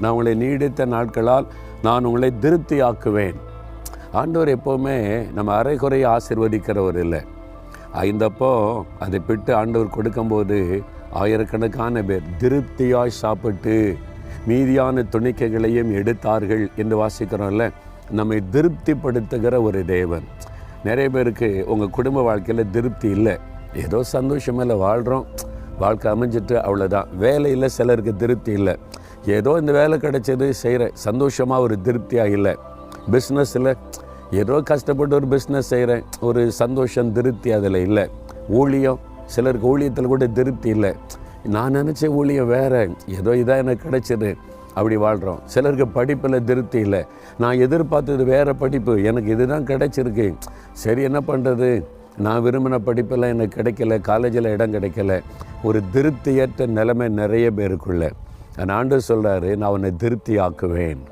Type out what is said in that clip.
நான் உங்களை நீடித்த நாட்களால் நான் உங்களை திருப்தி ஆக்குவேன். ஆண்டவர் எப்போவுமே நம்ம அரைகுறையை ஆசீர்வதிக்கிறவர் இல்லை. ஐந்தப்போ அதை பிட்டு ஆண்டவர் கொடுக்கும்போது ஆயிரக்கணக்கான பேர் திருப்தியாய் சாப்பிட்டு மீதியான துணிக்கைகளையும் எடுத்தார்கள் என்று வாசிக்கிறோம்ல. நம்மை திருப்திப்படுத்துகிற ஒரு தேவன். நிறைய பேருக்கு உங்கள் குடும்ப வாழ்க்கையில் திருப்தி இல்லை, ஏதோ சந்தோஷமில்லை, வாழ்கிறோம், வாழ்க்கை அமைஞ்சிட்டு அவ்வளோதான். வேலையில் சிலருக்கு திருப்தி இல்லை, ஏதோ இந்த வேலை கிடைச்சது செய்கிறேன், சந்தோஷமாக ஒரு திருப்தியாக இல்லை. பிஸ்னஸில் ஏதோ கஷ்டப்பட்டு ஒரு பிஸ்னஸ் செய்கிறேன், ஒரு சந்தோஷம் திருப்தி அதில் இல்லை. ஊழியம், சிலருக்கு ஊழியத்தில் கூட திருப்தி இல்லை. நான் நினச்ச ஊழியம் வேறு, ஏதோ இதான் எனக்கு கிடைச்சிது, அப்படி வாழ்கிறோம். சிலருக்கு படிப்பில் திருப்தி இல்லை, நான் எதிர்பார்த்தது வேறு படிப்பு, எனக்கு இதுதான் கிடைச்சிருக்கு, சரி என்ன பண்ணுறது, நான் விரும்பின படிப்பெல்லாம் எனக்கு கிடைக்கல, காலேஜில் இடம் கிடைக்கல. ஒரு திருப்தியற்ற நிலைமை நிறைய பேருக்குள்ள. ஆண்டவர் சொல்கிறாரு, நான் உன்னை திருப்தி ஆக்குவேன்.